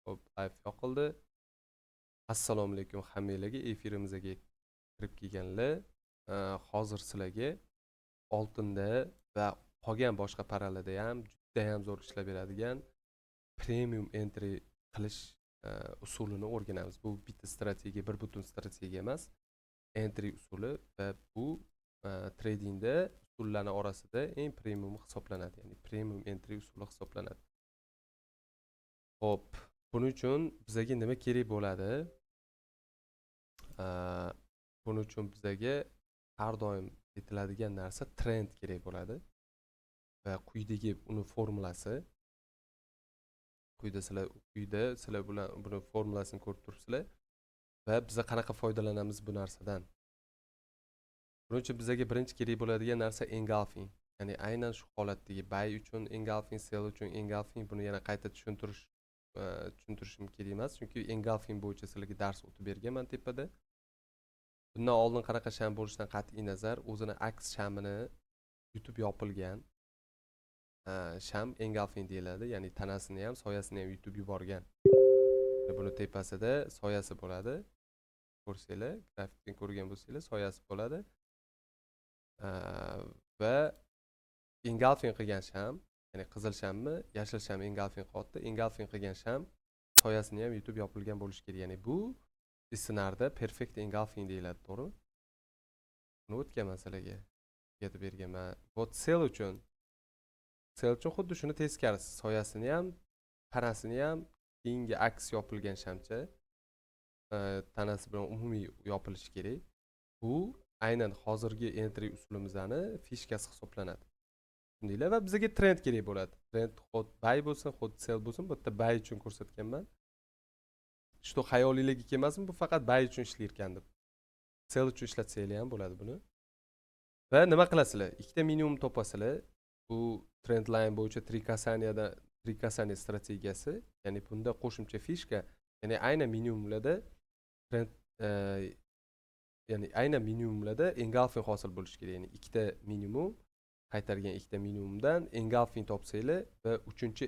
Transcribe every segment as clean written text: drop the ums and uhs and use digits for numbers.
Hop, live yoqildi. Assalomu alaykum hammalarga. Efirimizga kirib kelganlar. Hozir sizlarga oltinda va qolgan boshqa paralarda ham juda ham zo'r ishlab beradigan premium entry qilish usulini o'rganamiz. Bu bitta strategiya, bir butun strategiya emas, entry usuli va bu tradingda usullarning orasida eng premium hisoblanadi. Ya'ni premium entry usuli hisoblanadi. Hop, buning uchun bizga nima kerak bo'ladi? Buning uchun bizga har doim aytiladigan narsa trend kerak bo'ladi va quyidagi uni formulasi, quyida sizlar bilan buni formulasini ko'rib turibsizlar va biz qanaqa foydalanamiz bu narsadan. Buning uchun bizga birinchi kerak bo'ladigan narsa engulfing. Ya'ni aynan shu holatdagi buy uchun engulfing, sell uchun engulfing. Buni yana qayta tushuntirishim kerak emas, chunki engulfing bo'yicha sizlarga dars o'tib berganman tepada. Bundan oldin qanaqa sham bo'lishidan qat'iy nazar, o'zini aks shamini yutib yopilgan sham engulfing deyiladi. Ya'ni tanasini ham, soyasini ham yutib yuborgan. Buni tepasida soyasi bo'ladi. Ko'rsanglar, grafikdan ko'rgan bo'lsanglar, soyasi bo'ladi. Va engulfing qilgan sham, ya'ni qizil shammi, yashil sham engulfing qilyapti. Engulfing qilgan sham soyasini ham yutib yopilgan bo'lishi kerak. Ya'ni bu ssenariyda perfect engulfing deyiladi, to'g'rimi? Buni o'tgan masalaga yetib berganman. Bot sell uchun xuddi shuni teskarisi, soyasini ham, tanasini ham keyingi aks yopilgan shamcha tanasi bilan umumiy yopilishi kerak. Bu aynan hozirgi entry usulimizni fishkasi hisoblanadi. Shundaylar va bizga trend kerak bo'ladi. Trend xod buy bo'lsin, xod sell bo'lsin, bu yerda buy uchun ko'rsatganman. Что xayoliylarga kelmasin, bu faqat buy uchun ishlar ekan deb. Sell uchun ishlatsanglar ham bo'ladi buni. Va nima qilasizlar? Ikkita minimum topasizlar. Bu trend line bo'yicha trikasaniya strategiyasi, ya'ni bunda qo'shimcha fishka, ya'ni aynan minimumlarda trend ya'ni aynan minimumlarda engulfing hosil bo'lishi kerak. Ya'ni ikkita minimum qaytargan ikkita minimumdan engulfing topsanglar va uchinchi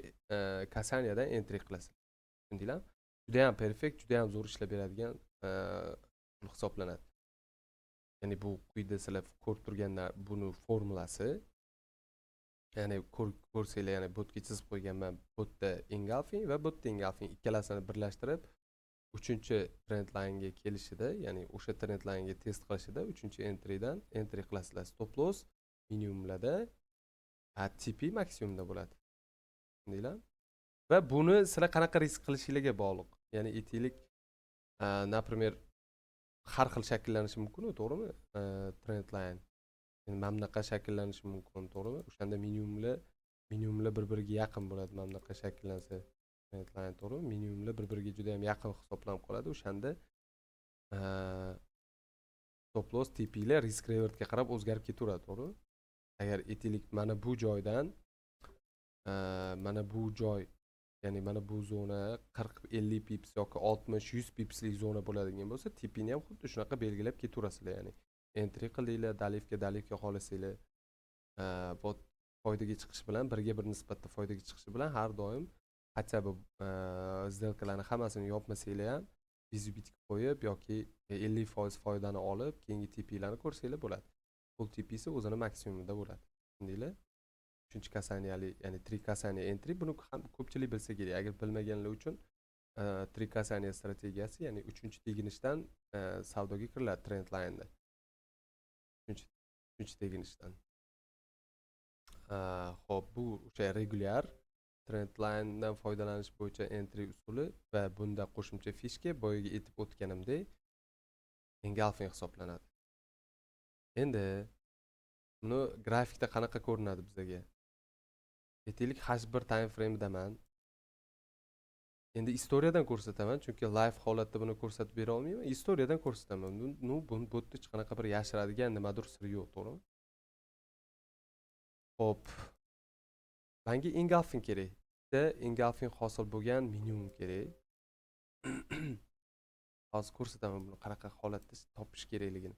kasaniyadan entry qilasizlar. Tushundinglarmi? Juda ham perfekt, juda ham zo'r ishlab beradigan hisoblanadi. Ya'ni bu quyida sizlar ko'rib turganlar buni formulasi. Ya'ni ko'rsanglar, ya'ni botga chizib qo'yganman. Botda engulfing va botda engulfing ikkalasini birlashtirib, uchinchi trend line'ga kelishida, ya'ni o'sha trend line'ga test qilishida uchinchi entrydan entry qilasizlar. Stop loss minimumlarda, TP maksimumda bo'ladi. Tushundinglarmi? Va buni sizlar qanaqa risk qilishingizga bog'liq. Ya'ni aytaylik, например, har xil shakllanishi mumkin, to'g'rimi? Trend line. Ya'ni mana bunaqa shakllanishi mumkin, to'g'rimi? O'shanda minimumlar bir-biriga yaqin bo'ladi, mana bunaqa shakllansa. Trend line, to'g'rimi? Minimumlar bir-biriga juda ham yaqin hisoblanib qoladi. O'shanda stop loss TP lar risk rewardga qarab o'zgarib ketaveradi, to'g'rimi? Agar aytaylik mana bu joydan mana bu joy, ya'ni mana bu zona 40-50 pips yoki 60-100 pipslik zona bo'ladigan bo'lsa, tipini ham xuddi shunaqa belgilab ketaverasizlar. Ya'ni entry qildinglar, dalivga xohlasanglar, bot foydaga chiqishi bilan, birga bir nisbatda foydaga chiqishi bilan har doim хотя бы сделкаlarni hammasini yopmasanglar ham vizibitga qo'yib yoki 50% foydani olib, keyingi TPlarni ko'rsanglar bo'ladi. Full TPsi o'zini maksimumida bo'ladi. Tushundinglar? 3-kasaniyali, ya'ni 3-kasaniya entry, buni ham ko'pchilik bilsa kerak. Agar bilmaganlar uchun 3-kasaniya strategiyasi, ya'ni 3-teginishdan savdoga kiriladi trend line'da. 3-teginishdan. Xo'p, bu o'sha regular trend line'dan foydalanish bo'yicha entry usuli va bunda qo'shimcha fishka boyaga aytib o'tganimdek engulfing hisoblanadi. Endi buni grafikda qanaqa ko'rinadi bizga? Aytaylik, H1 time frame'daman. Endi istoriyadan ko'rsataman, chunki live holatda buni ko'rsatib bera olmayman. Istoriyadan ko'rsataman. Buni botda hech qanaqa bir yashiradigan nimadir siri yo'q, to'g'rimi? Xo'p. Menga engulfing kerak. Bitta engulfing hosil bo'lgan minimum kerak. Hozir ko'rsataman buni qanaqa holatda topish kerakligini.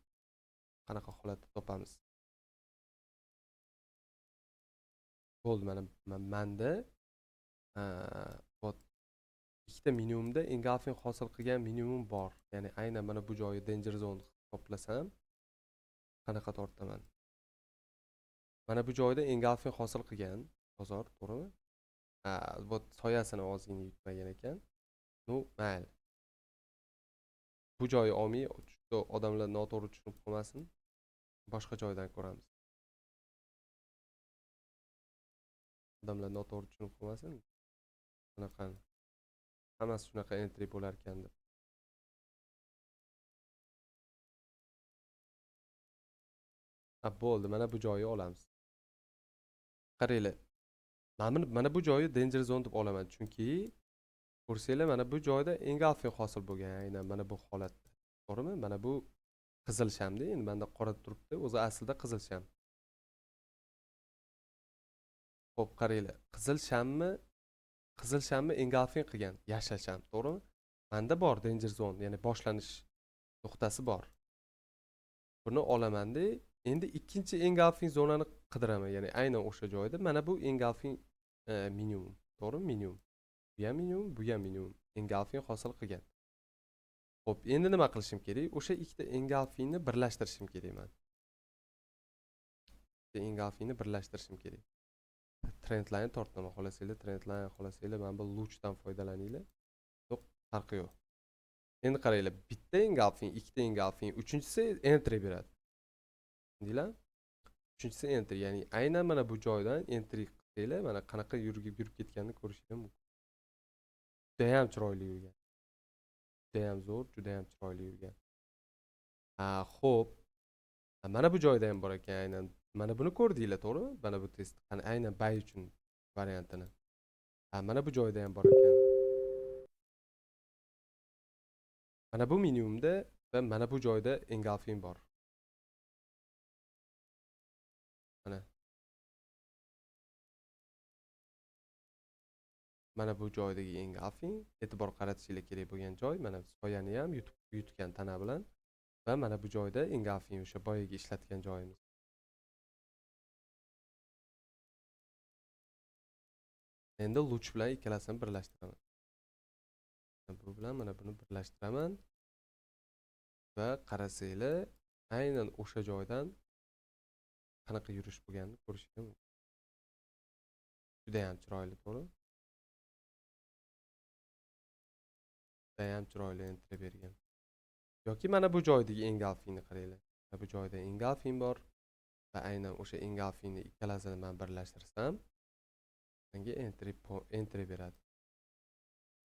Qanaqa holatda topamiz. Bo'ldi, mana menda bot ikkita minimumda engulfing hosil qilgan minimum bor. Ya'ni aynan mana bu joyi danger zone toplasam qanaqa tortaman? Mana bu joyda engulfing hosil qilgan bozor, to'g'rimi? Ha, bu soyasini ozgina yutmagan ekan. Nu, mayli. Bu joyi olmay, odamlar noto'g'ri tushunib qolmasin. Boshqa joydan ko'ramiz. Odamlar noto'g'ri tushunib qolmasin. Bunaqa hammasi shunaqa entry bo'lar ekan deb. Ha, bo'ldi, mana bu joyi olamiz. Qaranglar. Mana bu joyi danger zone deb olaman, chunki ko'rsanglar mana bu joyda engulfing hosil bo'lgan, aynan mana bu holatda. To'g'rimi? Mana bu qizil shamda, endi menda qora turibdi, o'zi aslida qizil sham. Xo'p, qaranglar. Qizil shamni engulfing qilgan yashil sham, to'g'rimi? Menda bor danger zone, ya'ni boshlanish nuqtasi bor. Buni olamanda, endi ikkinchi engulfing zonani qidiraman, ya'ni aynan o'sha joyda mana bu engulfing minimum, to'g'rimi? Minimum. Bu ham minimum, bu ham minimum. Engulfing hosil qilgan. Xo'p, endi nima qilishim kerak? O'sha ikkita engulfingni birlashtirishim kerak men. Engulfingni birlashtirishim kerak. Trendline tortaman, xohlasanglar trendline, xohlasanglar mana bu luchdan foydalaninglar. Yo'q, farqi yo'q. Endi qaranglar, bitta engulfing, ikkita engulfing, uchinchisi entry beradi. Deylar? Uchinchisi entry, ya'ni aynan mana bu joydan entry qilsanglar, mana qanaqa yurib ketganini ko'rishingiz mumkin. Juda ham chiroyli yurgan. Juda ham zo'r, juda ham chiroyli yurgan. Ha, xo'p. Mana bu joyda ham bor ekan, aynan mana buni ko'rdinglar, to'g'rimi? Mana bu test, aynan buy uchun variantini. Ha, mana bu joyda ham bor ekan. Mana bu minimumda va mana bu joyda engulfing bor. Mana. Mana bu joydagi engulfing, e'tibor qaratishinglar kerak bo'lgan joy, mana soyani ham yutgan tana bilan va mana bu joyda engulfing, o'sha boyaga ishlatgan joyimiz. Endi luch bilan ikkalasini birlashtiraman. Bu bilan mana buni birlashtiraman va qarasanglar, aynan o'sha joydan qanaqa yurish bo'lganini ko'rishingiz mumkin. Juda ham chiroyli, to'g'ri? Juda ham chiroyli entry bergan. Yoki mana bu joydagi engulfingni qaranglar. Mana bu joyda engulfing bor va aynan o'sha engulfingni ikkalasini men birlashtirsam, menga entry beradi.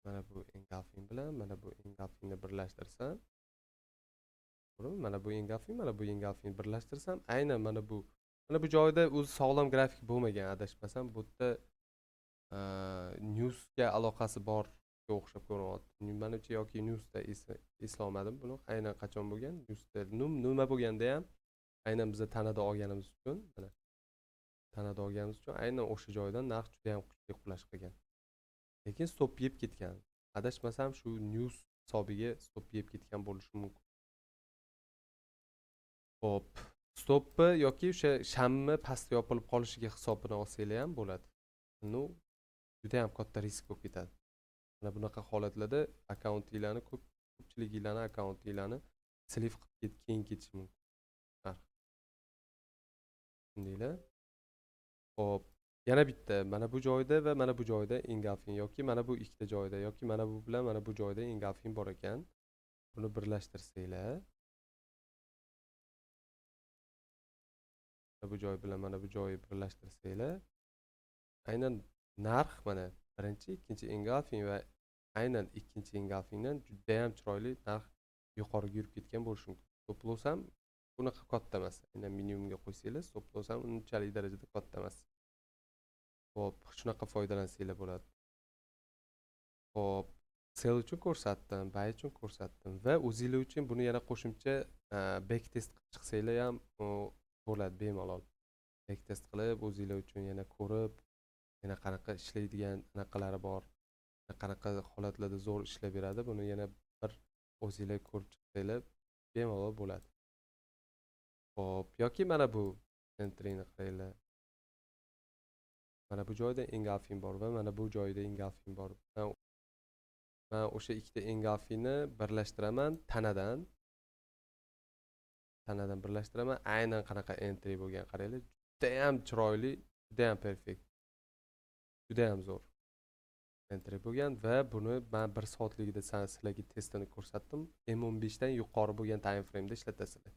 Mana bu engulfing bilan mana bu engulfingni birlashtirsam, mana bu engulfing birlashtirsam, aynan mana bu joyda o'zi sog'lom grafik bo'lmagan, adashmasam, bu yerda newsga aloqasi bor o'xshab ko'rinyapti. Menimcha yoki newsda eslolmadim buni. Aynan qachon bo'lgan? Newsda nima bo'lganda ham aynan biz tanada olganimiz uchun, mana tanada olganimiz uchun aynan o'sha joydan narx juda ham kuchli qulash qilgan. Lekin stop yeb ketgan. Adashmasam shu news hisobiga stop yeb ketgan bo'lishi mumkin. Hop, stopni yoki o'sha shamni pastda yopilib qolishiga hisobini olsanglar ham bo'ladi. Nu, juda ham katta risk bo'lib ketadi. Mana bunaqa holatlarda akkauntinglarni ko'pchiliginglarni akkauntinglarni slif qilib keyin ketishi mumkin. Shundaylar. Hop, yana bitta mana bu joyda va mana bu joyda engulfing yoki mana bu ikkita joyda yoki mana bu bilan mana bu joyda engulfing bor ekan. Buni birlashtirsanglar, bu joy bilan mana bu joyni birlashtirsanglar, aynan narx mana birinchi, ikkinchi engulfing va aynan ikkinchi engulfingdan juda ham chiroyli narx yuqoriga yurib ketgan bo'lishi mumkin. Stop loss ham bunaqa katta emas. Aynan minimumga qo'ysanglar, stop loss ham unchalik darajada katta emas. Hop, shunaqa foydalansanglar bo'ladi. Hop, sell uchun ko'rsatdim, buy uchun ko'rsatdim va o'zinglar uchun buni yana qo'shimcha back test qilib chiqsanglar ham bo'ladi bemalol. Back test qilib o'zinglar uchun yana ko'rib, yana qanaqa ishlaydigan anaqalari bor, qanaqa holatlarda zo'r ishlab beradi, buni yana bir o'zinglar ko'rib chiqsanglar bemalol bo'ladi. Hop, yoki mana bu entryni qaranglar. Mana bu joyda engulfing bor va mana bu joyda engulfing bor. men o'sha ikkita engulfingni birlashtiraman tanadan birlashtiraman. Aynan qanaqa entry bo'lgan qaranglar. Juda ham chiroyli, juda ham perfekt. Juda ham zo'r entry bo'lgan va buni men 1 soatligida sizlarga testini ko'rsatdim. M15 dan yuqori bo'lgan time frame'da ishlatasizlar.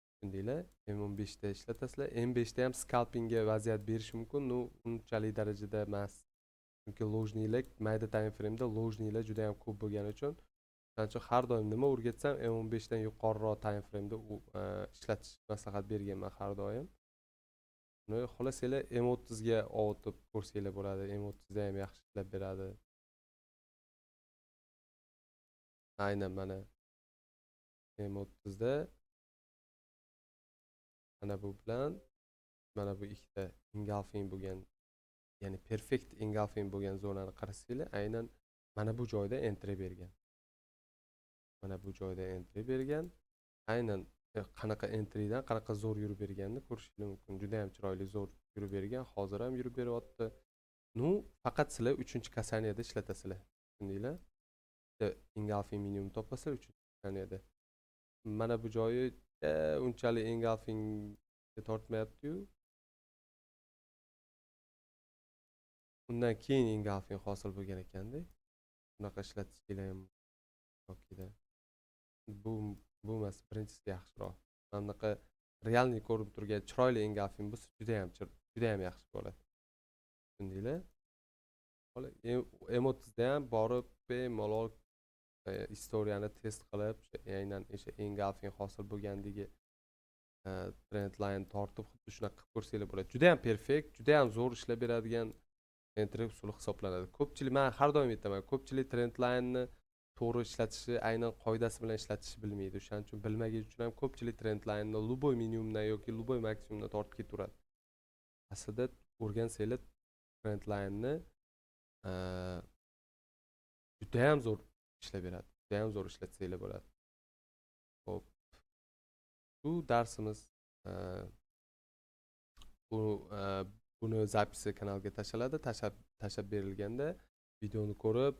Tushundinglar? M15 da ishlatasizlar. M5 da ham scalpingga vaziyat berish mumkin, no unchalik darajada emas. Chunki lojnilar mayda time frame'da lojnilar juda ham ko'p bo'lgani uchun, shuning uchun har doim nima o'rgatsam M15 dan yuqoriroq time frame'da ishlatish maslahat berganman har doim. Buni xohlasanglar M30 ga ovutib ko'rsanglar bo'ladi. M30 da ham yaxshi ishlab beradi. Aynan mana M30 da mana bu bilan mana bu ikkita engulfing bo'lgan, ya'ni perfect engulfing bo'lgan zonani qarasanglar, aynan mana bu joyda entry bergan. Mana bu joyda entry bergan. Aynan qanaqa entrydan qanaqa zo'r yurib berganini ko'rishingiz mumkin. Juda ham chiroyli zo'r yurib bergan. Hozir ham yurib beryapti. Nu faqat sizlar 3-kasaniyada ishlatasizlar. Tushundinglar? Engulfing minimum topasizlar 3-kasaniyada. Mana bu joyi unchalik engulfingga tortmayapti-yu. Undan keyin engulfing hosil bo'lgan ekanda. Bunaqa ishlatishinglar ham yokida. Bu emas, birinchisi yaxshiroq. Mana bunaqa realniy ko'rib turgan chiroyli engulfing bo'lsa juda ham yaxshi bo'ladi. Tushundinglar? M30 da ham borib bemalol istoriyani test qilib, aynan o'sha engulfing hosil bo'lgandagi trend line tortib xuddi shunaqa qilib ko'rsanglar bo'ladi. Juda ham perfekt, juda ham zo'r ishlab beradigan entry usuli hisoblanadi. Ko'pchilik, men har doim aytaman, ko'pchilik trend line'ni to'g'ri ishlatishni, aynan qoidasi bilan ishlatishni bilmaydi. O'shaning uchun bilmagani uchun ham ko'pchilik trend line'ni luboy minimumdan yoki luboy maksimumdan tortib ketaveradi. Aslida o'rgansanglar trend line'ni juda ham zo'r ishlab beradi. Juda ham zo'r ishlatsanglar bo'ladi. Xo'p. Bu darsimiz buni zapisi kanalga tashlanadi. Tashlab berilganda videoni ko'rib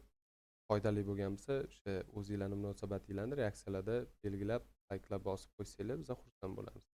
foydali bo'lgan bo'lsa, o'sha o'zingizlarning munosabatinglarni reaksiyalarda belgilab, like'lab bosib qo'ysanglar, biz xursand bo'lamiz.